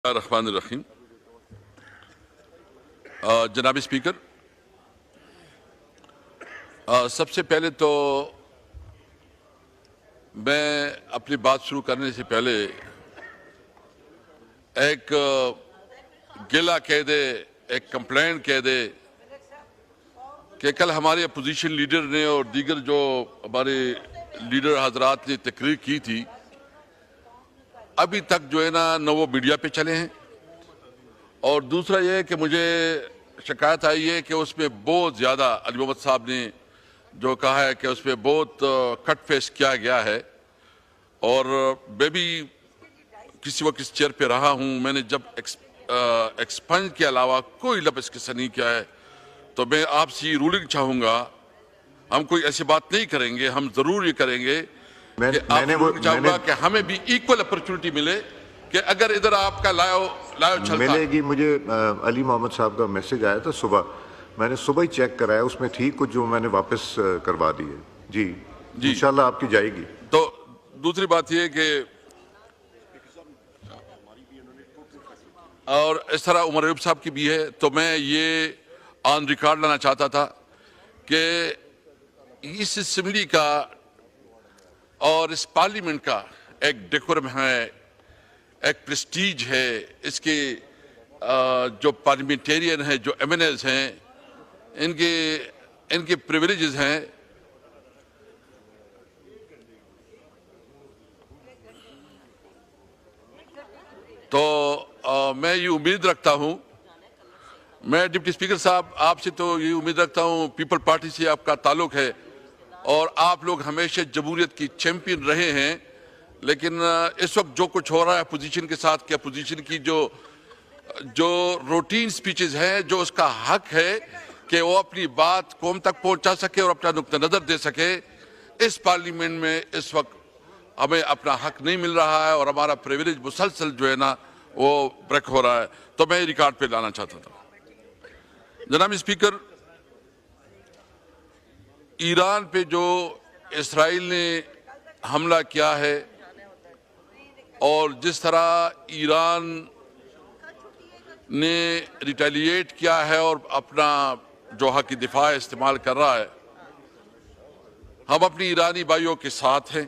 रहमानिर्रहीम। जनाब स्पीकर, सबसे पहले तो मैं अपनी बात शुरू करने से पहले एक गिला कह दे, एक कंप्लेंट कह दे कि कल हमारे अपोजिशन लीडर ने और दीगर जो हमारे लीडर हजरात ने तकरीर की थी, अभी तक जो है ना वो मीडिया पे चले हैं। और दूसरा ये है कि मुझे शिकायत आई है कि उसमें बहुत ज़्यादा अली मोहम्मद साहब ने जो कहा है कि उसमें बहुत कट फेस किया गया है। और मैं भी किसी वक्त इस चेयर पे रहा हूँ, मैंने जब एक्सपंज के अलावा कोई लफ्ज़ किस्सा नहीं किया है। तो मैं आपसे रूलिंग चाहूँगा, हम कोई ऐसी बात नहीं करेंगे, हम ज़रूर ये करेंगे कि चाहूँगा कि हमें भी इक्वल अपॉर्चुनिटी मिले कि अगर इधर आपका लायो चलता मिलेगी। मुझे अली मोहम्मद साहब का मैसेज आया था सुबह, मैंने सुबह ही चेक कराया, उसमें थी कुछ जो मैंने वापस करवा दी है। जी इंशाल्लाह आपकी जाएगी। तो दूसरी बात ये कि और इस तरह उमर अयूब साहब की भी है, तो मैं ये ऑन रिकॉर्ड लाना चाहता था कि इस असेंबली का और इस पार्लियामेंट का एक डेकोरम है, एक प्रेस्टीज है। इसके जो पार्लियामेंटेरियन हैं, जो एमएनएस हैं, इनके प्रिविलेजेस हैं। तो मैं ये उम्मीद रखता हूं, मैं डिप्टी स्पीकर साहब आपसे तो ये उम्मीद रखता हूं, पीपल पार्टी से आपका ताल्लुक है और आप लोग हमेशा जमहूरियत की चैंपियन रहे हैं। लेकिन इस वक्त जो कुछ हो रहा है अपोजिशन के साथ, कि अपोजिशन की जो रूटीन स्पीचेस हैं, जो उसका हक है कि वो अपनी बात कौम तक पहुंचा सके और अपना नुक्ता नज़र दे सके, इस पार्लियामेंट में इस वक्त हमें अपना हक नहीं मिल रहा है और हमारा प्रिविलेज मुसलसल जो है ना वो ब्रेक हो रहा है। तो मैं रिकॉर्ड पे लाना चाहता था। जनाब स्पीकर, ईरान पे जो इसराइल ने हमला किया है और जिस तरह ईरान ने रिटेलिएट किया है और अपना जो हक दिफा इस्तेमाल कर रहा है, हम अपनी ईरानी भाइयों के साथ हैं।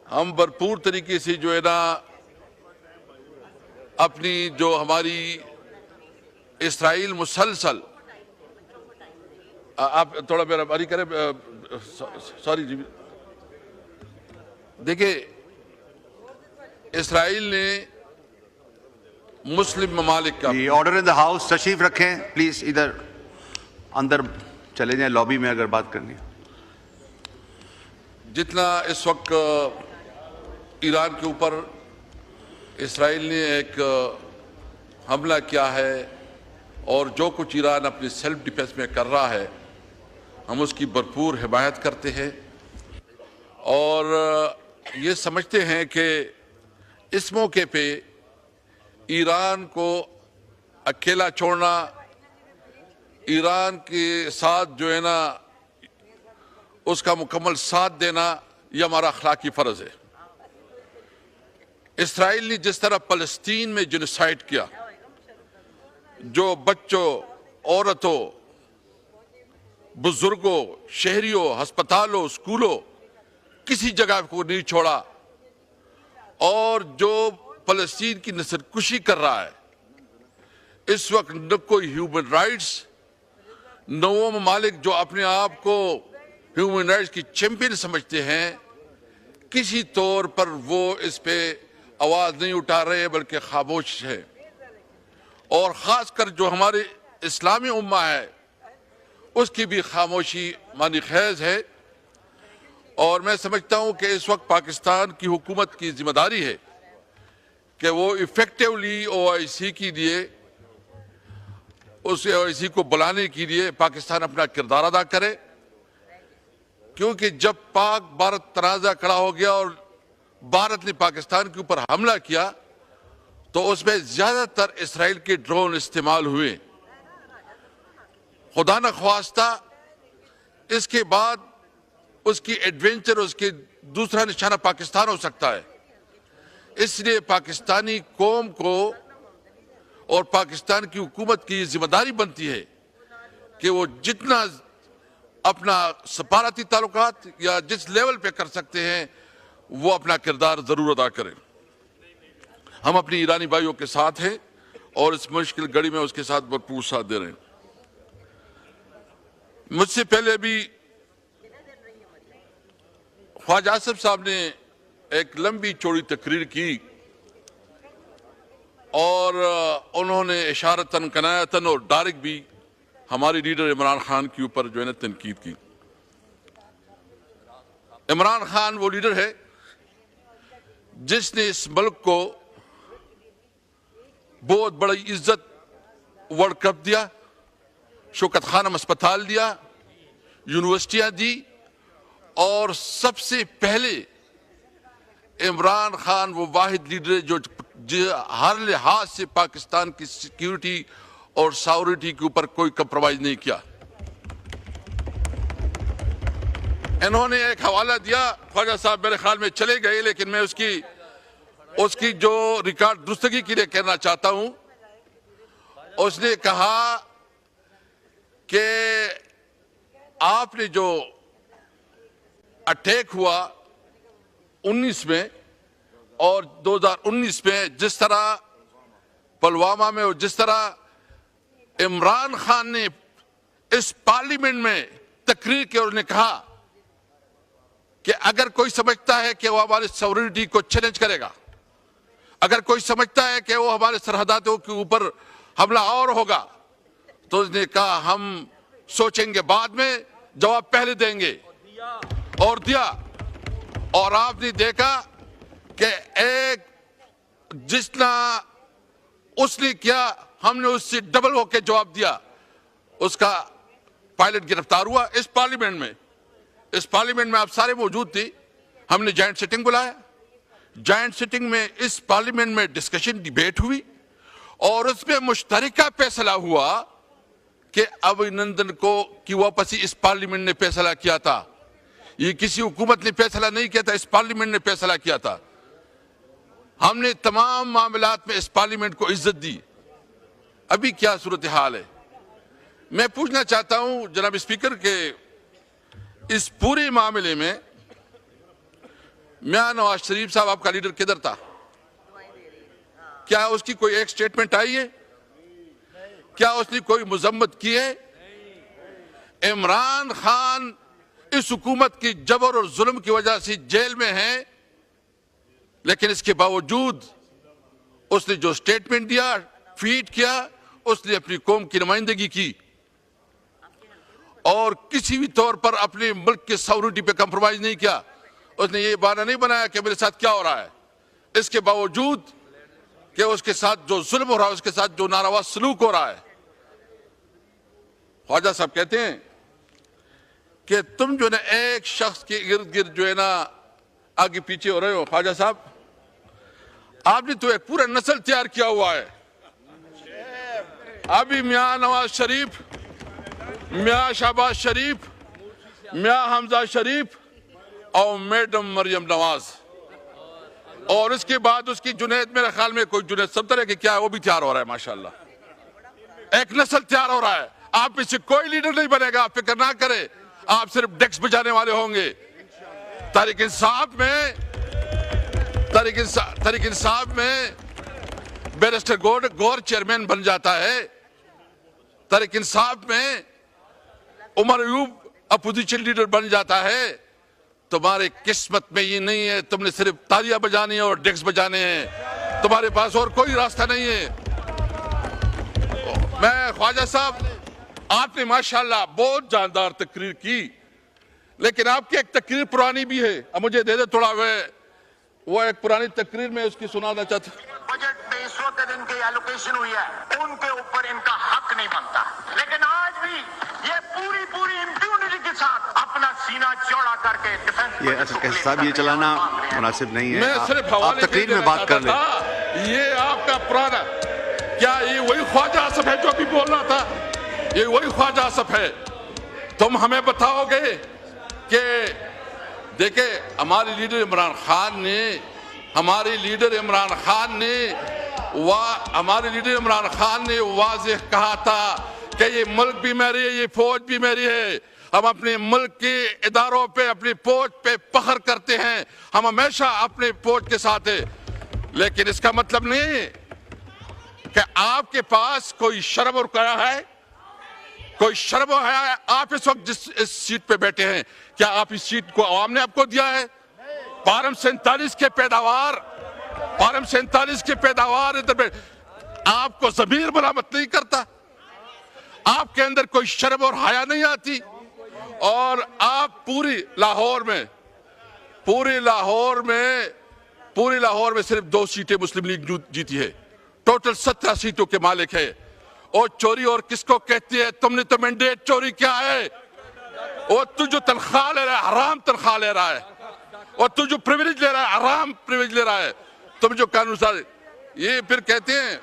हम भरपूर तरीके से जो है ना अपनी जो हमारी इसराइल मुसलसल, आप थोड़ा मेरा बारी करें, सॉरी जी। देखिए, इसराइल ने मुस्लिम ममालिक का ऑर्डर इन द हाउस, तशरीफ रखें प्लीज, इधर अंदर चले जाएं, लॉबी में अगर बात करनी है। जितना इस वक्त ईरान के ऊपर इसराइल ने एक हमला किया है और जो कुछ ईरान अपनी सेल्फ डिफेंस में कर रहा है, हम उसकी भरपूर हिमायत करते हैं और ये समझते हैं कि इस मौके पे ईरान को अकेला छोड़ना, ईरान के साथ जो है ना उसका मुकम्मल साथ देना, यह हमारा अखलाकी फ़र्ज़ है। इसराइल ने जिस तरह फ़लस्तीन में जेनोसाइड किया, जो बच्चों, औरतों, बुजुर्गों, शहरियों, अस्पतालों, स्कूलों, किसी जगह को नहीं छोड़ा, और जो फ़लस्तीन की नस्लकुशी कर रहा है, इस वक्त न कोई ह्यूमन राइट्स, न वो ममालिक जो अपने आप को ह्यूमन राइट्स की चैंपियन समझते हैं, किसी तौर पर वो इस पे आवाज़ नहीं उठा रहे बल्कि खामोश है। और ख़ासकर जो हमारे इस्लामी उम्मा है उसकी भी खामोशी मानी खैज़ है। और मैं समझता हूँ कि इस वक्त पाकिस्तान की हुकूमत की जिम्मेदारी है कि वो इफ़ेक्टिवली OIC के लिए, उस OIC को बुलाने के लिए पाकिस्तान अपना किरदार अदा करे। क्योंकि जब पाक भारत तनाज़ा खड़ा हो गया और भारत ने पाकिस्तान के ऊपर हमला किया तो उसमें ज़्यादातर इसराइल के ड्रोन इस्तेमाल हुए। खुदा न ख्वास्ता इसके बाद उसकी एडवेंचर, उसके दूसरा निशाना पाकिस्तान हो सकता है। इसलिए पाकिस्तानी कौम को और पाकिस्तान की हुकूमत की जिम्मेदारी बनती है कि वो जितना अपना सफारती ताल्लुकात या जिस लेवल पे कर सकते हैं वो अपना किरदार जरूर अदा करें। हम अपनी ईरानी भाइयों के साथ हैं और इस मुश्किल घड़ी में उसके साथ भरपूर साथ दे रहे हैं। मुझसे पहले भी ख्वाजा आसिफ साहब ने एक लंबी चौड़ी तकरीर की और उन्होंने इशारतन कनायतन और डायरेक्ट भी हमारे लीडर इमरान खान के ऊपर जो है ना तनकीद की। इमरान खान वो लीडर है जिसने इस मुल्क को बहुत बड़ी इज्जत वर्ल्ड कप दिया, शौकत खानम अस्पताल दिया, यूनिवर्सिटियां दी और सबसे पहले इमरान खान वो वाहिद लीडर है जो हर लिहाज से पाकिस्तान की सिक्योरिटी और सॉवरेनिटी के ऊपर कोई कंप्रोमाइज नहीं किया। इन्होंने एक हवाला दिया, ख्वाजा साहब मेरे ख्याल में चले गए, लेकिन मैं उसकी जो रिकॉर्ड दुरुस्तगी के लिए कहना चाहता हूं। उसने कहा कि आपने जो अटैक हुआ 19 में और 2019 में जिस तरह पुलवामा में और जिस तरह इमरान खान ने इस पार्लियामेंट में तकरीर की और उसने कहा कि अगर कोई समझता है कि वो हमारी सॉवरेनिटी को चैलेंज करेगा, अगर कोई समझता है कि वो हमारे सरहदातों के ऊपर हमला और होगा, तो उसने कहा हम सोचेंगे, बाद में जवाब पहले देंगे, और दिया। और आपने देखा कि एक जितना उसने किया हमने उससे डबल होकर जवाब दिया। उसका पायलट गिरफ्तार हुआ इस पार्लियामेंट में। इस पार्लियामेंट में आप सारे मौजूद थे। हमने जॉइंट सिटिंग बुलाया। जॉइंट सिटिंग में इस पार्लियामेंट में डिस्कशन डिबेट हुई और उसमें मुश्तरका फैसला हुआ कि अभिनंदन को की वापसी इस पार्लियामेंट ने फैसला किया था। ये किसी हुकूमत ने फैसला नहीं किया था, इस पार्लियामेंट ने फैसला किया था। हमने तमाम मामलात में इस पार्लियामेंट को इज्जत दी। अभी क्या सूरत हाल है? मैं पूछना चाहता हूं जनाब स्पीकर के इस पूरे मामले में मियां नवाज शरीफ साहब आपका लीडर किधर था? क्या उसकी कोई एक स्टेटमेंट आई है? क्या उसने कोई मजम्मत की है? इमरान खान इस हुकूमत की जबर और जुल्म की वजह से जेल में है, लेकिन इसके बावजूद उसने जो स्टेटमेंट दिया, ट्वीट किया, उसने अपनी कौम की नुमाइंदगी की और किसी भी तौर पर अपने मुल्क के सॉवरेनिटी पे कंप्रोमाइज नहीं किया। उसने ये बहाना नहीं बनाया कि मेरे साथ क्या हो रहा है। इसके बावजूद कि उसके साथ जो जुल्म हो रहा है, उसके साथ जो नारवा सलूक हो रहा है। ख्वाजा साहब कहते हैं कि तुम जो है ना एक शख्स के इर्द गिर्द जो है ना आगे पीछे हो रहे हो। ख्वाजा साहब आपने तो एक पूरा नस्ल तैयार किया हुआ है। अभी मियां नवाज शरीफ, मियां शहबाज शरीफ, मियां हमजा शरीफ और मैडम मरियम नवाज, और इसके बाद उसकी जुनैद, मेरे ख्याल में कोई जुनैद सब तरह के क्या है वो भी तैयार हो रहा है। माशाल्लाह एक नस्ल तैयार हो रहा है। आप इससे कोई लीडर नहीं बनेगा, आप फिक्र ना करें। आप सिर्फ डेस्क बजाने वाले होंगे। तहरीक इंसाफ में बैरिस्टर गौर चेयरमैन बन जाता है। तहरीक इंसाफ में उमर अयूब अपोजिशन लीडर बन जाता है। तुम्हारे किस्मत में ये नहीं है, तुमने सिर्फ तालियां बजानी है और डेस्क बजाने हैं। तुम्हारे पास और कोई रास्ता नहीं है। मैं ख्वाजा साहब, आपने माशाल्लाह बहुत जानदार तकरीर की, लेकिन आपकी एक तकरीर पुरानी भी है। अब मुझे दे दे थोड़ा वो एक पुरानी तकरीर में उसकी सुनाना चाहता हूं। बजट में इस वक्त इनकी एलोकेशन हुई है, उनके ऊपर इनका हक नहीं बनता, लेकिन आज भी ये पूरी इम्प्यूनिटी के साथ अपना सीना चौड़ा करके डिफेंस साहब ये चलाना मुनासिब नहीं है। मैं सिर्फ आप तकरीर में बात कर लें। ये आपका पुराना, क्या ये वही ख्वाजा आसिफ है जो अभी बोल रहा था? ये वही ख्वाजा आसिफ है? तुम हमें बताओगे कि देखे हमारे लीडर इमरान खान ने हमारे लीडर इमरान खान ने वाज़ेह कहा था कि ये मुल्क भी मेरी है, ये फौज भी मेरी है। हम अपने मुल्क के इदारों पे, अपनी फौज पे फख्र करते हैं, हम हमेशा अपने फौज के साथ है। लेकिन इसका मतलब नहीं कि आपके पास कोई शर्म और कया है, कोई शर्म है। आप इस वक्त जिस इस सीट पे बैठे हैं, क्या आप इस सीट को आवाम ने आपको दिया है? पारम 47 के पैदावार इधर पे आपको ज़मीर मलामत नहीं करता, आपके अंदर कोई शर्म और हया नहीं आती। और आप पूरी लाहौर में सिर्फ 2 सीटें मुस्लिम लीग जीती है, टोटल 17 सीटों के मालिक है। और चोरी और किसको कहती है? तुमने तो मैंडेट चोरी क्या है? और तू जो तनख्वाह ले रहा है, हराम तनख्वाह ले रहा है, और तू जो प्रिविलेज ले रहा है, हराम प्रिविलेज ले रहा है। तुम जो कानून सारे ये फिर कहते हैं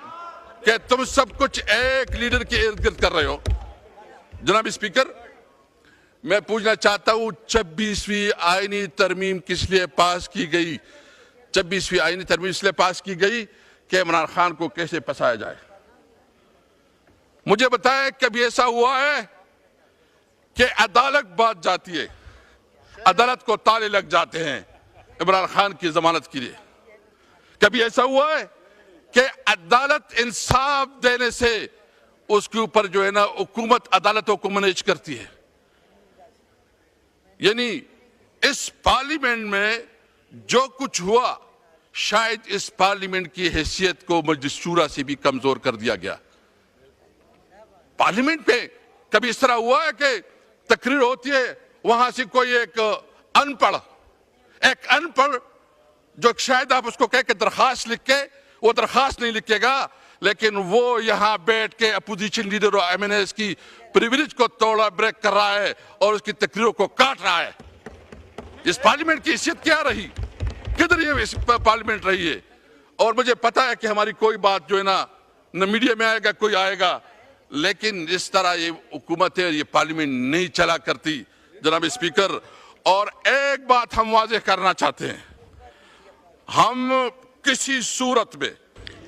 कि तुम सब कुछ एक लीडर के इर्द गिर्द कर रहे हो। जनाब स्पीकर, मैं पूछना चाहता हूं, 26वीं आईनी तरमीम किस लिए पास की गई? 26वीं आईनी तरमीम इसलिए पास की गई कि इमरान खान को कैसे फंसाया जाए। मुझे बताएं, कभी ऐसा हुआ है कि अदालत बात जाती है, अदालत को ताले लग जाते हैं इमरान खान की जमानत के लिए? कभी ऐसा हुआ है कि अदालत इंसाफ देने से उसके ऊपर जो है ना, हुकूमत अदालतों को मैनेज करती है? यानी इस पार्लियामेंट में जो कुछ हुआ, शायद इस पार्लियामेंट की हैसियत को मजलिस शूरा से भी कमजोर कर दिया गया। पार्लियामेंट पे कभी इस तरह हुआ है कि तकरीर होती है, वहां से कोई एक अनपढ़ जो शायद आप उसको कह के दरखास्त लिख के, वो दरखास्त नहीं लिखेगा, लेकिन वो यहां बैठ के अपोजिशन लीडर और एमएनएस की प्रिविलेज को तोड़ा ब्रेक कर रहा है और उसकी तकरीरों को काट रहा है। इस पार्लियामेंट की हैसियत क्या रही? किधर ये पार्लियामेंट रही है? और मुझे पता है कि हमारी कोई बात जो है ना, न मीडिया में आएगा, कोई आएगा, लेकिन इस तरह ये हुकूमत है, ये पार्लियामेंट नहीं चला करती जनाब स्पीकर। और एक बात हम वाज़ेह करना चाहते हैं, हम किसी सूरत में,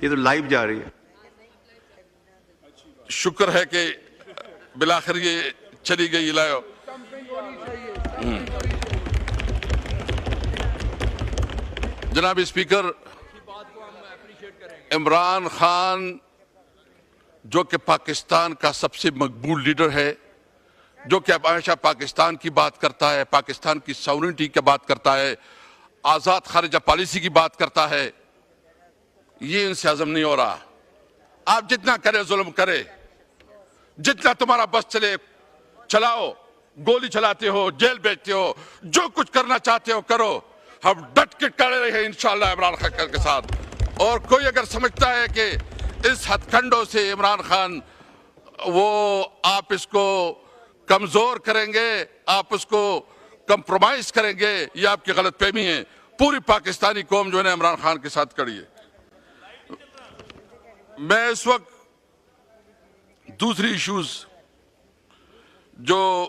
ये तो लाइव जा रही है। शुक्र है कि बिलाखिर ये चली गई लाइव। जनाब स्पीकर, इमरान खान जो कि पाकिस्तान का सबसे मकबूल लीडर है, जो कि हमेशा पाकिस्तान की बात करता है, पाकिस्तान की सॉवरेनिटी की बात करता है, आज़ाद खारिजा पॉलिसी की बात करता है, ये इनसे हजम नहीं हो रहा। आप जितना करे जुल्म करे, जितना तुम्हारा बस चले चलाओ, गोली चलाते हो, जेल भेजते हो, जो कुछ करना चाहते हो करो, हम डट के खड़े रहे इंशाअल्लाह इमरान खान के साथ। और कोई अगर समझता है कि इस हथकंडों से इमरान खान वो आप इसको कमजोर करेंगे, आप उसको कंप्रोमाइज करेंगे, ये आपकी गलतफहमी है। पूरी पाकिस्तानी कौम जो है ना इमरान खान के साथ खड़ी है। मैं इस वक्त दूसरी इश्यूज जो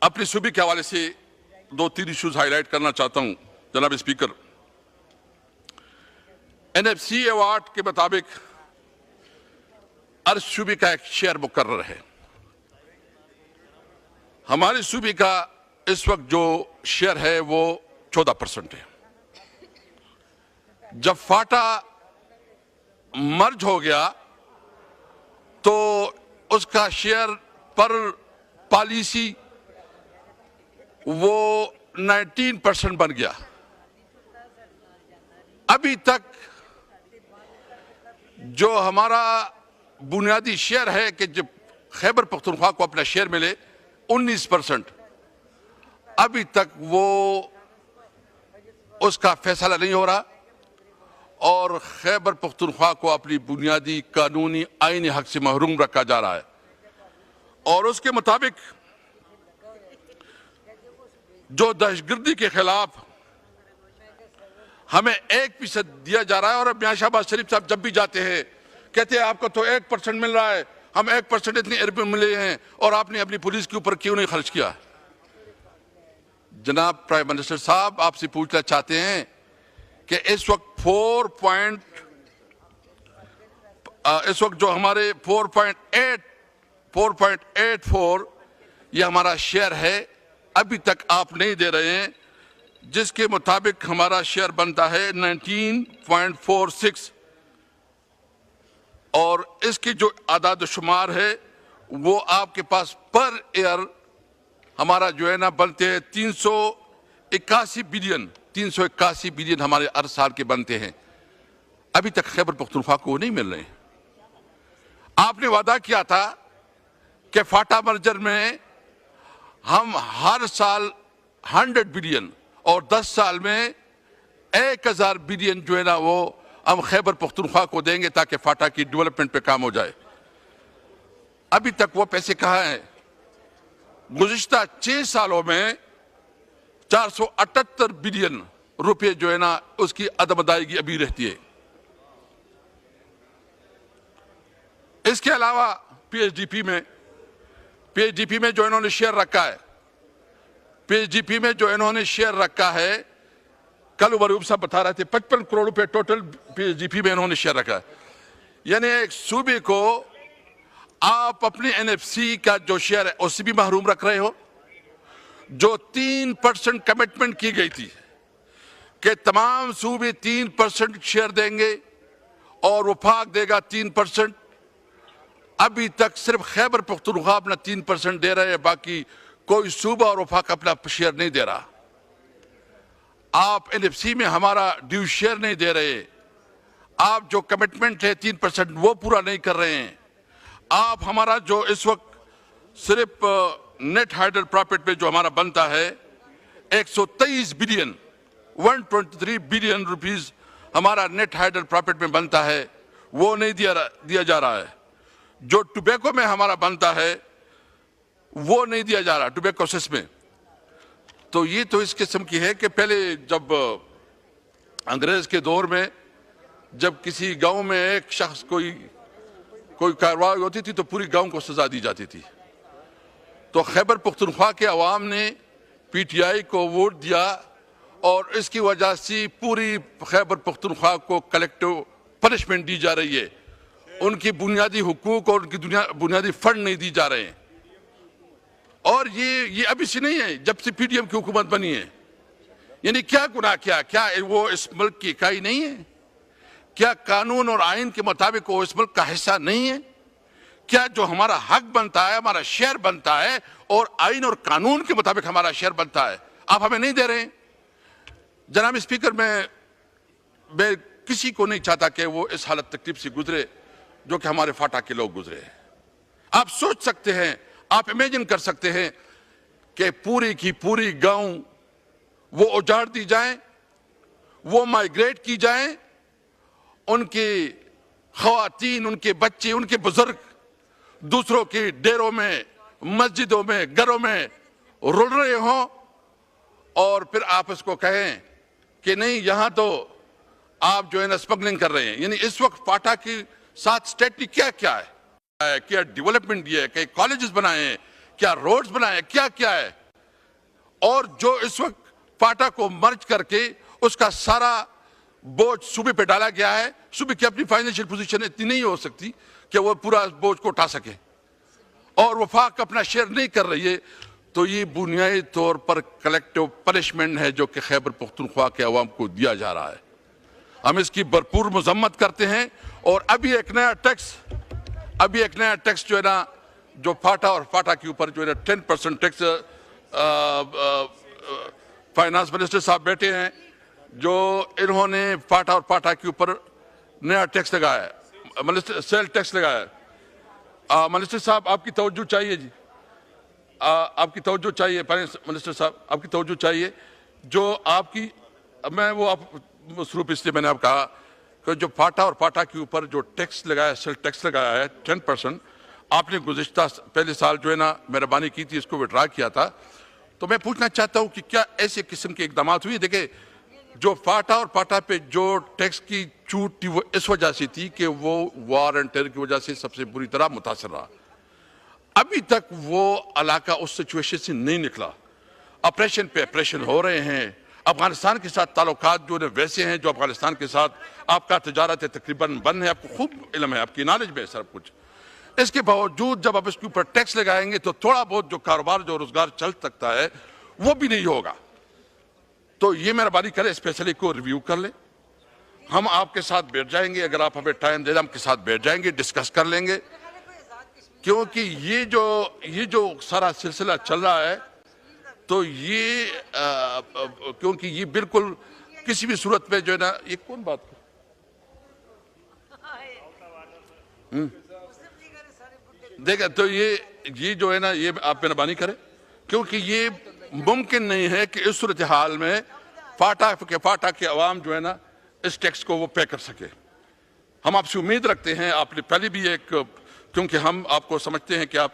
अपनी सूबे के हवाले से 2-3 इश्यूज हाईलाइट करना चाहता हूं जनाब स्पीकर। एनएफसी अवार्ड के मुताबिक हर सूबे का एक शेयर मुकर्रर है। हमारे सूबे का इस वक्त जो शेयर है वो 14% है। जब फाटा मर्ज हो गया तो उसका शेयर पर पॉलिसी वो 19% बन गया। अभी तक जो हमारा बुनियादी शेयर है कि जब खैबर पख्तूनख्वा को अपना शेयर मिले 19%, अभी तक वो उसका फैसला नहीं हो रहा और खैबर पख्तूनख्वा को अपनी बुनियादी कानूनी आईनी हक से महरूम रखा जा रहा है। और उसके मुताबिक जो दहशतगर्दी के खिलाफ हमें 1% दिया जा रहा है, और अब मियां शहबाज शरीफ साहब जब भी जाते हैं कहते हैं आपको तो 1% मिल रहा है, हम 1% इतनी अरब मिले हैं और आपने अपनी पुलिस के ऊपर क्यों नहीं खर्च किया। जनाब प्राइम मिनिस्टर साहब, आपसे पूछना चाहते हैं कि इस वक्त इस वक्त जो हमारे 4.84 ये हमारा शेयर है, अभी तक आप नहीं दे रहे हैं, जिसके मुताबिक हमारा शेयर बनता है 19.46 और इसकी जो आदाद शुमार है वो आपके पास पर ईयर हमारा जो है ना बनते हैं 381 बिलियन हमारे हर साल के बनते हैं। अभी तक खैबर पख्तूनख्वा को नहीं मिल रहे हैं। आपने वादा किया था कि फाटा मर्जर में हम हर साल 100 बिलियन और 10 साल में 1000 बिलियन जो है ना वो हम खैबर पख्तूनख्वा को देंगे ताकि फाटा की डेवलपमेंट पे काम हो जाए। अभी तक वो पैसे कहाँ हैं? गुज़िश्ता 6 सालों में 478 बिलियन रुपए जो है ना उसकी अदम अदायगी अभी रहती है। इसके अलावा पीएचडीपी में जो इन्होंने शेयर रखा है, कल उमर साहब बता रहे थे 55 करोड़ रुपए टोटल पीएचडीपी में इन्होंने शेयर रखा है। यानी एक सूबे को आप अपने एनएफसी का जो शेयर है उससे भी महरूम रख रहे हो। जो 3% कमिटमेंट की गई थी कि तमाम सूबे 3% शेयर देंगे और वफाक देगा 3%, अभी तक सिर्फ खैबर पख्तूनख्वा अपना 3% दे रहे हैं, बाकी कोई सूबा और वफाक अपना शेयर नहीं दे रहा। आप एनएफसी में हमारा ड्यू शेयर नहीं दे रहे, आप जो कमिटमेंट है 3% वो पूरा नहीं कर रहे हैं। आप हमारा जो इस वक्त सिर्फ नेट हाइडल प्रॉफिट पे जो हमारा बनता है 123 बिलियन 123 बिलियन रुपीस हमारा नेट हाइडल प्रॉफिट में बनता है, वो नहीं दिया जा रहा है। जो टोबैको में हमारा बनता है वो नहीं दिया जा रहा, टोबैको सेस में। तो ये तो इस किस्म की है कि पहले जब अंग्रेज के दौर में जब किसी गांव में एक शख्स कोई कार्रवाई होती थी तो पूरी गांव को सजा दी जाती थी। तो खैबर पख्तूनख्वा के अवाम ने पीटीआई को वोट दिया और इसकी वजह से पूरी खैबर पख्तूनख्वा को कलेक्टिव पनिशमेंट दी जा रही है। उनकी बुनियादी हुकूक और उनकी बुनियादी फंड नहीं दी जा रहे हैं। और ये अभी से नहीं है, जब से पीडीएम की हुकूमत बनी है। यानी क्या गुनाह किया? क्या वो इस मुल्क की इकाई नहीं है? क्या कानून और आइन के मुताबिक वो इस मुल्क का हिस्सा नहीं है? क्या जो हमारा हक बनता है, हमारा शेयर बनता है और आइन और कानून के मुताबिक हमारा शेयर बनता है, आप हमें नहीं दे रहे हैं? जनाब स्पीकर, मैं किसी को नहीं चाहता कि वो इस हालत तकलीफ से गुजरे जो कि हमारे फाटा के लोग गुजरे हैं। आप सोच सकते हैं, आप इमेजिन कर सकते हैं कि पूरी की पूरी गांव वो उजाड़ दी जाए, वो माइग्रेट की जाए, उनकी ख़वातीन, उनके बच्चे, उनके बुजुर्ग दूसरों के डेरों में, मस्जिदों में, घरों में रुल रहे हों और फिर आप इसको कहें कि नहीं, यहां तो आप जो है ना स्मगलिंग कर रहे हैं। यानी इस वक्त फाटा के साथ स्टेट की क्या क्या है? क्या डेवलपमेंट दिया है? क्या कॉलेजेस बनाए हैं? क्या रोड्स बनाए हैं? क्या क्या है? और जो इस वक्त फाटा को मर्ज करके उसका सारा बोझ सूबे पे डाला गया है। सूबे की अपनी फाइनेंशियल पोजीशन इतनी नहीं हो सकती कि वो पूरा बोझ को उठा सके और वफाक अपना शेयर नहीं कर रही है। तो ये बुनियादी तौर पर कलेक्टिव पनिशमेंट है जो कि खैबर पख्तूनख्वा के अवाम को दिया जा रहा है। हम इसकी भरपूर मजम्मत करते हैं। और अभी एक नया टैक्स जो है ना, जो फाटा और फाटा के ऊपर जो है ना 10% टैक्स, फाइनेंस मिनिस्टर साहब बैठे हैं जो इन्होंने फाटा और फाटा के ऊपर नया टैक्स लगाया है, सेल टैक्स लगाया है। मिनिस्टर साहब आपकी तवज्जो चाहिए जी, आपकी तवज्जो चाहिए। फाइनेंस मिनिस्टर साहब आपकी तवज्जो चाहिए। जो आपकी मैं वो आप मसरूफ इसलिए मैंने आप कहा कि जो फाटा और फाटा के ऊपर जो टैक्स लगाया है, सेल टैक्स लगाया है 10%, आपने गुज़िश्ता पहले साल जो है ना मेहरबानी की थी, इसको विड्रा किया था। तो मैं पूछना चाहता हूं कि क्या ऐसे किस्म के इकदाम हुए? देखिए, जो फाटा और फाटा पे जो टैक्स की छूट थी वो इस वजह से थी कि वो वार एंड टेरर की वजह से सबसे बुरी तरह मुतासर रहा। अभी तक वो इलाका उस सिचुएशन से नहीं निकला। ऑपरेशन पे ऑपरेशन हो रहे हैं, अफगानिस्तान के साथ ताल्लुकात जो वैसे हैं जो अफगानिस्तान के साथ आपका तजारत है तकरीबन बंद है, आपको खूब इल्म है, आपकी नॉलेज में है सब कुछ। इसके बावजूद जब आप इसके ऊपर टैक्स लगाएंगे तो थोड़ा बहुत जो कारोबार जो रोजगार चल सकता है वो भी नहीं होगा। तो ये मेहरबानी करें, स्पेशली को रिव्यू कर ले। हम आपके साथ बैठ जाएंगे, अगर आप हमें टाइम दे दें, आपके साथ बैठ जाएंगे, डिस्कस कर लेंगे, क्योंकि ये जो सारा सिलसिला चल रहा है तो ये क्योंकि ये बिल्कुल किसी भी सूरत में जो है ना, ये कौन बात कर देखा, तो ये जो है ना, ये आप मेहरबानी करें, क्योंकि ये मुमकिन नहीं है कि इस सूरत हाल में फाटा के अवाम जो है ना इस टैक्स को वो पे कर सके। हम आपसे उम्मीद रखते हैं, आपने पहले भी क्योंकि हम आपको समझते हैं कि आप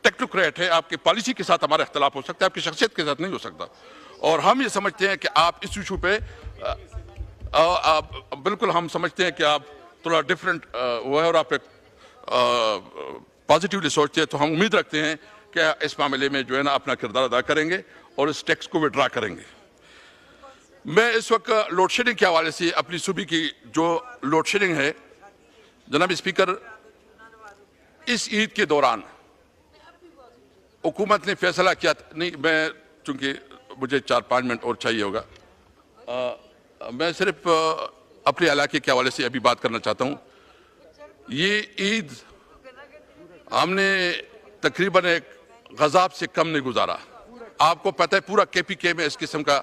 टेक्नोक्रेट है, आपकी पॉलिसी के साथ हमारा इख्तलाफ हो सकता है, आपकी शख्सियत के साथ नहीं हो सकता, और हम ये समझते हैं कि आप इस इशू पे बिल्कुल हम समझते हैं कि आप थोड़ा डिफरेंट वो है और आप पॉजिटिवली सोचते हैं। तो हम उम्मीद रखते हैं कि इस मामले में जो है ना अपना किरदार अदा करेंगे और इस टैक्स को विड्रा करेंगे। मैं इस वक्त लोड शेडिंग के हवाले से अपनी सूबे की जो लोड शेडिंग है, जनाब स्पीकर, इस ईद के दौरान हुकूमत ने फैसला किया, नहीं मैं चूंकि मुझे 4-5 मिनट और चाहिए होगा, मैं सिर्फ अपने इलाके के हवाले से अभी बात करना चाहता हूँ। ये ईद हमने तकरीबन एक गज़ाब से कम नहीं गुजारा। आपको पता है पूरा KPK में इस किस्म का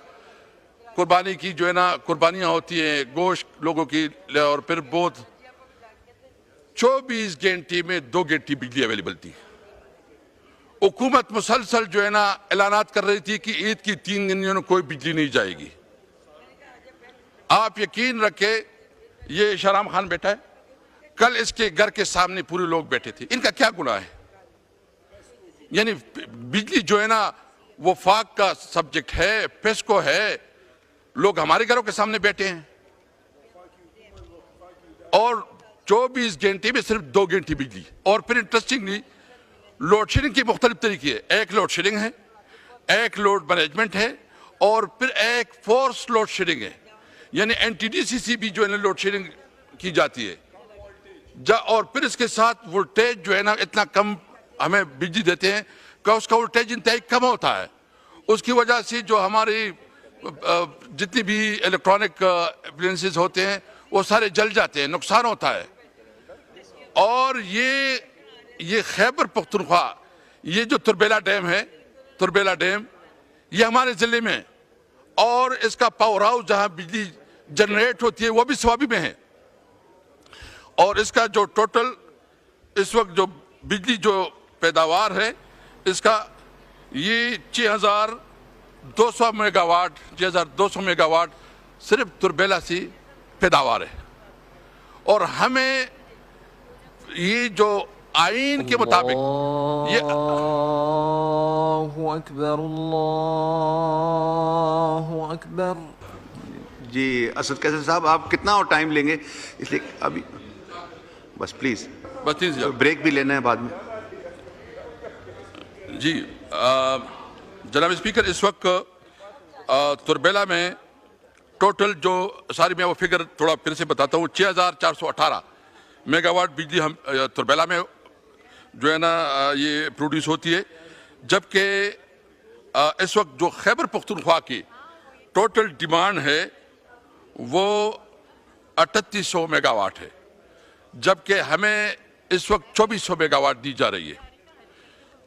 कुर्बानी की जो है ना कुर्बानियाँ होती हैं गोश्त लोगों की, और फिर बहुत 24 घंटे में 2 घंटे बिजली अवेलेबल थी। हुकूमत मुसलसल जो है ना ऐलानात कर रही थी कि ईद की 3 दिन में कोई बिजली नहीं जाएगी। आप यकीन रखें, ये शहराम खान बैठा है, कल इसके घर के सामने पूरे लोग बैठे थे। इनका क्या गुनाह है? यानी बिजली जो है ना वो फाक का सब्जेक्ट है, पेस्को है, लोग हमारे घरों के सामने बैठे हैं और 24 घंटे में सिर्फ 2 घंटे बिजली। और फिर इंटरेस्टिंगली लोड शेडिंग की मुख्तलिफ तरीके है, एक लोड शेडिंग है, एक लोड मैनेजमेंट है, और फिर एक फोर्स लोड शेडिंग है, यानी NTDC से भी जो है ना लोड शेडिंग की जाती है। और फिर इसके साथ वोल्टेज जो है ना इतना कम हमें बिजली देते हैं कि उसका वोल्टेज इंतहाई कम होता है। उसकी वजह से जो हमारी जितनी भी इलेक्ट्रॉनिक अप्लायंसेस होते हैं वो सारे जल जाते हैं, नुकसान होता है। और ये खैबर पख्तूनख्वा, ये जो तुरबेला डैम है, तुरबेला डैम ये हमारे ज़िले में, और इसका पावर हाउस जहाँ बिजली जनरेट होती है वो भी स्वाबी में है। और इसका जो टोटल इस वक्त जो बिजली जो पैदावार है इसका ये 6200 मेगावाट सिर्फ तुरबेला से पैदावार है। और हमें ये जो आईन के मुताबिक ये अल्लाहु अकबर। जी असद कैसर साहब, आप कितना और टाइम लेंगे? इसलिए अभी बस प्लीज, ब्रेक भी लेना है बाद में। जी जनाब स्पीकर, इस वक्त तुरबेला में टोटल जो सारी, मैं वो फिगर थोड़ा फिर से बताता हूँ, 6418 मेगावाट बिजली हम तुरबेला में जो है ना ये प्रोड्यूस होती है, जबकि इस वक्त जो खैबर पख्तूनख्वा की टोटल डिमांड है वो 3800 मेगावाट है, जबकि हमें इस वक्त 2400 मेगावाट दी जा रही है।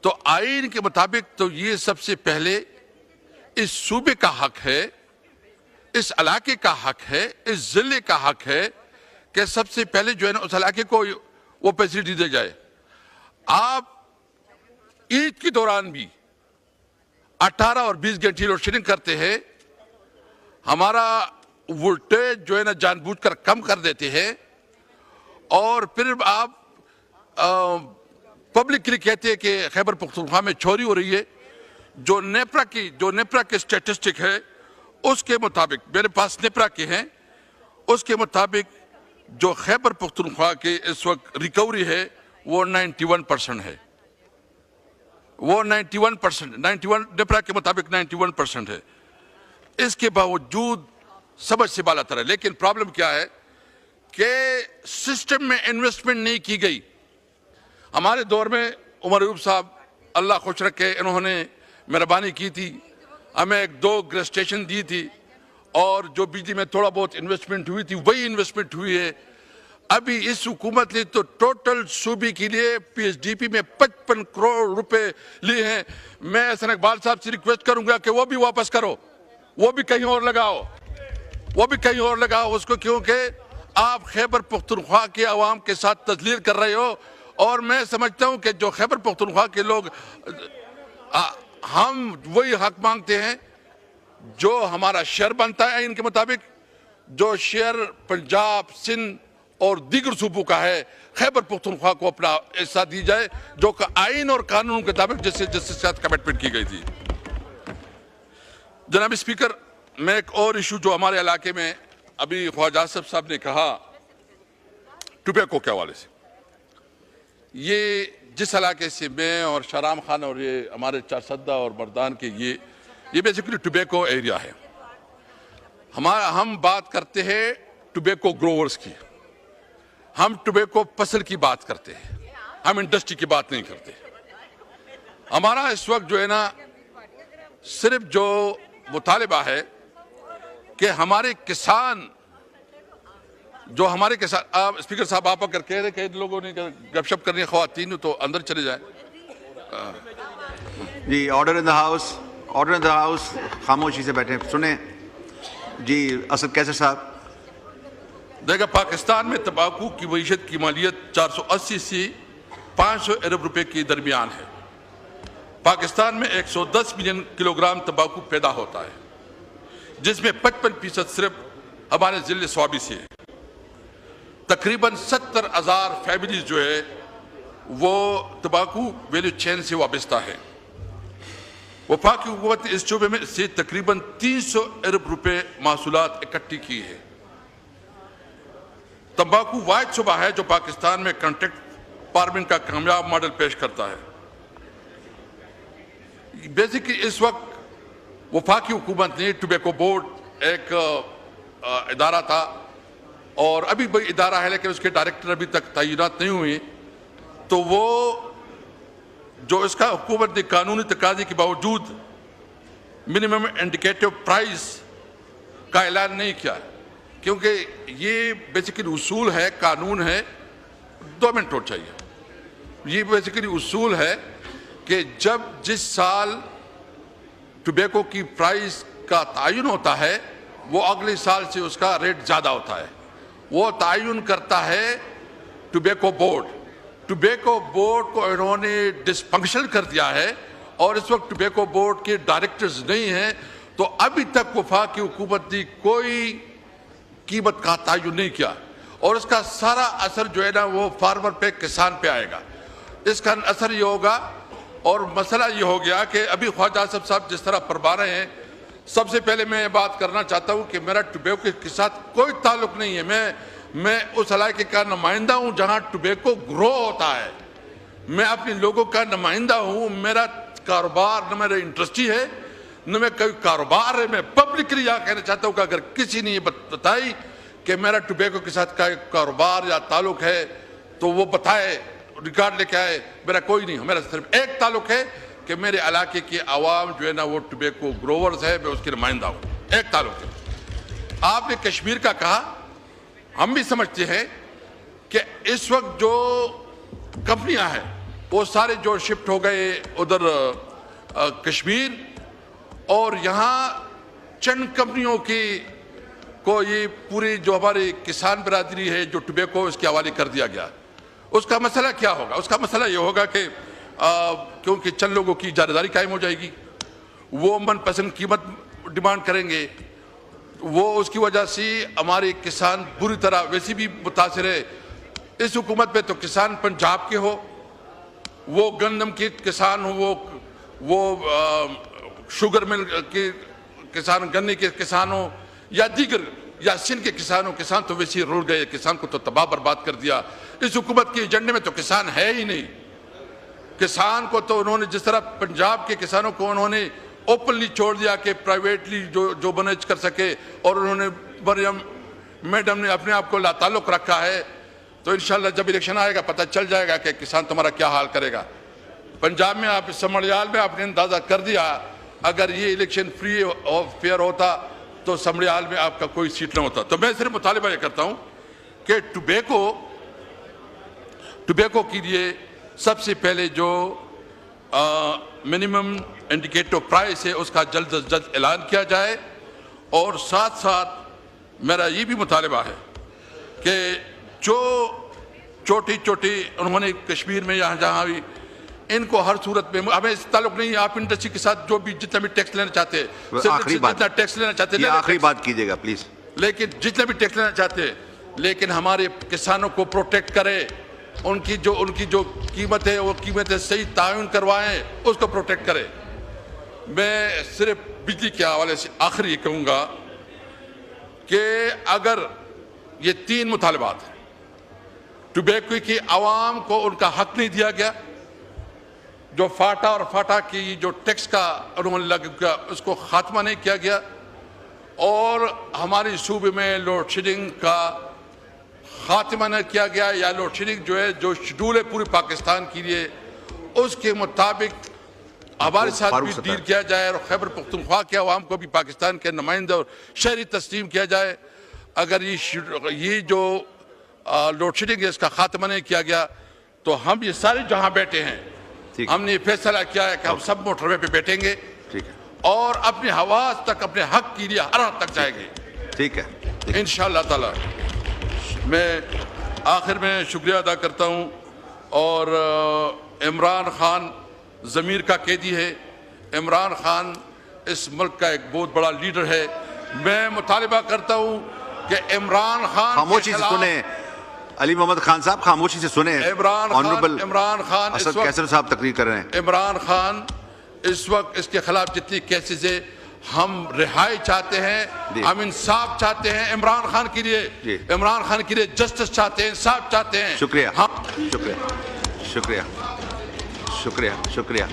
तो आईन के मुताबिक तो ये सबसे पहले इस सूबे का हक है, इस इलाके का हक है, इस जिले का हक है कि सबसे पहले जो है ना उस इलाके को वो फैसिलिटी दी जाए। आप ईद के दौरान भी 18 और 20 घंटे लोड शेडिंग करते हैं, हमारा वोल्टेज जो है ना जानबूझकर कम कर देते हैं, और फिर आप पब्लिक के लिए कहते हैं कि खैबर पख्तूनख्वा में चोरी हो रही है। जो नेपरा की स्टैटिस्टिक है उसके मुताबिक, मेरे पास नेपरा के हैं, उसके मुताबिक जो खैबर पख्तूनख्वा की इस वक्त रिकवरी है वो 91% है। वो 91% नेपरा के मुताबिक 91% है। इसके बावजूद समझ से बाला तर है। लेकिन प्रॉब्लम क्या है कि सिस्टम में इन्वेस्टमेंट नहीं की गई। हमारे दौर में उमर अयूब साहब अल्लाह खुश रखे, इन्होंने मेहरबानी की थी, हमें 2 गैस स्टेशन दी थी और जो बिजली में थोड़ा बहुत इन्वेस्टमेंट हुई थी वही इन्वेस्टमेंट हुई है। अभी इस हुकूमत ने तो टोटल सूबे के लिए पीएचडीपी में 55 करोड़ रुपए लिए हैं। मैं एहसन इकबाल साहब से रिक्वेस्ट करूंगा कि वो भी वापस करो, वो भी कहीं और लगाओ, वो भी कहीं और लगाओ उसको, क्योंकि आप खैबर पख्तूनख्वा के अवाम के साथ तजलील कर रहे हो। और मैं समझता हूं कि जो खैबर पख्तूनख्वा के लोग हम वही हक मांगते हैं जो हमारा शेयर बनता है इनके मुताबिक। जो शेयर पंजाब, सिंध और दीगर सूबों का है, खैबर पख्तूनख्वा को अपना हिस्सा दी जाए जो कि आइन और कानून के मुताबिक जिसके साथ कमिटमेंट की गई थी। जनाब स्पीकर, मैं एक और इशू जो हमारे इलाके में अभी ख्वाजा आसिफ साहब ने कहा टोबैको के हवाले से, ये जिस इलाके से मैं और शहराम खान और ये हमारे चारसद्दा और मर्दान के ये बेसिकली टोबैको एरिया है। हम बात करते हैं टोबैको ग्रोवर्स की, हम टोबैको फसल की बात करते हैं, हम इंडस्ट्री की बात नहीं करते। हमारा इस वक्त जो है ना सिर्फ जो मुतालिबा है कि हमारे किसान आप स्पीकर साहब आप अगर कह रहे कि लोगों ने गपशप करनी है ख्वातीन तो अंदर चले जाएं। जी ऑर्डर इन द हाउस, खामोशी से बैठे सुने। जी असद कैसर साहब। देखा, पाकिस्तान में तंबाकू की मईशत की मालियत 480 से 500 अरब रुपए के दरमियान है। पाकिस्तान में 110 मिलियन किलोग्राम तंबाकू पैदा होता है, जिसमें 55% सिर्फ हमारे जिले स्वाबी से है। तकरीबन 70,000 फैमिलीज जो है वो तंबाकू वैल्यू चेन से वाबस्ता है। वफाकी हुकूमत ने इस शोबे में से तकरीबन 300 अरब रुपए महसूलात इकट्ठी की है। तंबाकू वाहिद शोबा है जो पाकिस्तान में कॉन्ट्रैक्ट फार्मिंग का कामयाब मॉडल पेश करता है। बेसिकली इस वक्त वफाकी हुकूमत ने टोबैको बोर्ड एक इदारा था और अभी भी इदारा है, लेकिन उसके डायरेक्टर अभी तक तैनात नहीं हुए, तो वो जो इसका हुकूमत ने कानूनी तकाजे के बावजूद मिनिमम इंडिकेटिव प्राइस का ऐलान नहीं किया, क्योंकि ये बेसिकली उसूल है, कानून है। 2 मिनट और चाहिए। ये बेसिकली उसूल है कि जब जिस साल टोबैको की प्राइस का तयन होता है वो अगले साल से उसका रेट ज़्यादा होता है। वो तयन करता है टोबैको बोर्ड। टोबैको बोर्ड को इन्होंने डिसफंक्शन कर दिया है और इस वक्त टोबैको बोर्ड के डायरेक्टर्स नहीं हैं, तो अभी तक वफाकी हुकूमत ने कोई कीमत का तयन नहीं किया और इसका सारा असर जो है ना वो फार्मर पे, किसान पे आएगा। इसका असर ये होगा और मसला ये हो गया कि अभी ख्वाजा आसिफ साहब जिस तरह फरमा रहे हैं, सबसे पहले मैं ये बात करना चाहता हूँ कि मेरा टोबैको के साथ कोई ताल्लुक नहीं है। मैं उस इलाके का नुमाइंदा हूँ जहाँ टोबैको ग्रो होता है। मैं अपने लोगों का नुमाइंदा हूँ। मेरा कारोबार न मेरा इंडस्ट्री है न मैं कोई कारोबार है। मैं पब्लिकली यहाँ कहना चाहता हूँ कि अगर किसी ने ये बताई कि मेरा टोबैको के साथ का कारोबार या ताल्लुक है तो वो बताए, रिकॉर्ड लेके आए। मेरा कोई नहीं है, मेरा सिर्फ एक ताल्लुक है कि मेरे इलाके की आवाम जो है ना वो टोबैको ग्रोवर्स है, मैं उसकी नुमाइंदा हूँ। एक ताल्लुक है। आपने कश्मीर का कहा, हम भी समझते हैं कि इस वक्त जो कंपनियां हैं वो सारे जो शिफ्ट हो गए उधर कश्मीर, और यहाँ चंद कंपनियों की को ये पूरी जो हमारी किसान बिरादरी है जो टोबैको इसके हवाले कर दिया गया। उसका मसला क्या होगा? उसका मसला ये होगा कि क्योंकि चंद लोगों की इजारादारी कायम हो जाएगी, वो मनपसंद कीमत डिमांड करेंगे, वो उसकी वजह से हमारे किसान बुरी तरह वैसे भी मुतासिर है। इस हुकूमत पे तो किसान पंजाब के हो, वो गंदम के किसान हो, वो शुगर मिल के किसान, गन्ने के किसान हो या दीगर या सिंध के किसान हो, किसान तो वैसे ही रुल गए, किसान को तो तबाह बर्बाद कर दिया। इस हुकूमत के एजेंडे में तो किसान है ही नहीं। किसान को तो उन्होंने जिस तरह पंजाब के किसानों को उन्होंने ओपनली छोड़ दिया कि प्राइवेटली जो मैनेज कर सके, और उन्होंने मरियम मैडम ने अपने आप को लाताल्लुक रखा है। तो इंशाल्लाह जब इलेक्शन आएगा पता चल जाएगा कि किसान तुम्हारा क्या हाल करेगा। पंजाब में आप समड़ियाल में आपने अंदाजा कर दिया, अगर ये इलेक्शन फ्री और फेयर होता तो समड़ियाल में आपका कोई सीट न होता। तो मैं सिर्फ मुतालिबा ये करता हूँ कि टुबैको के लिए सबसे पहले जो मिनिमम इंडिकेटर प्राइस है उसका जल्द से जल्द ऐलान किया जाए, और साथ साथ मेरा ये भी मुतालिबा है कि जो छोटी उन्होंने कश्मीर में जहाँ भी, इनको हर सूरत में, हमें इस ताल्लुक नहीं, आप इंडस्ट्री के साथ जो भी जितना भी टैक्स लेना चाहते हैं, जितना टैक्स लेना चाहते हैं, आखिरी बात कीजिएगा प्लीज, लेकिन जितना भी टैक्स लेना चाहते हैं, लेकिन हमारे किसानों को प्रोटेक्ट करे, उनकी जो कीमत है वो कीमतें सही तायुन करवाएं, उसको प्रोटेक्ट करें। मैं सिर्फ बिजली के हवाले से आखिरी कहूँगा कि अगर ये 3 मुतालिबात हैं, टुबैको की आवाम को उनका हक नहीं दिया गया, जो फाटा और फाटा की जो टैक्स का उन्होंने लग गया उसको खात्मा नहीं किया गया, और हमारे सूबे में लोड शेडिंग का खात्मा न किया गया, या लोड शेडिंग जो है जो शेड्यूल है पूरे पाकिस्तान के लिए उसके मुताबिक हमारे साथ भी डील किया जाए, और खैबर पख्तूनख्वा के अवाम को भी पाकिस्तान के नुमाइंदे और शहरी तस्लीम किया जाए। अगर ये जो लोड शेडिंग है इसका खात्मा नहीं किया गया तो हम ये सारे जहाँ बैठे हैं, हमने फैसला किया है कि हम सब मोटरवे पे बैठेंगे, ठीक है, और अपने हवास तक, अपने हक के लिए हर हद तक जाएंगे, ठीक है, इंशाअल्लाह ताला। मैं आखिर में शुक्रिया अदा करता हूँ, और इमरान खान ज़मीर का कैदी है, इमरान खान इस मुल्क का एक बहुत बड़ा लीडर है। मैं मुतालिबा करता हूँ कि इमरान खान खामोशी से सुने, अली मोहम्मद खान साहब खामोशी से सुने। इमरान खान असद कैसर साहब तकरीर कर रहे हैं। इमरान खान इस वक्त इसके खिलाफ जितनी केसेस है, हम रिहाई चाहते हैं, हम इंसाफ चाहते हैं इमरान खान के लिए, इमरान खान के लिए जस्टिस चाहते हैं, इंसाफ चाहते हैं। शुक्रिया, शुक्रिया, शुक्रिया, शुक्रिया, शुक्रिया।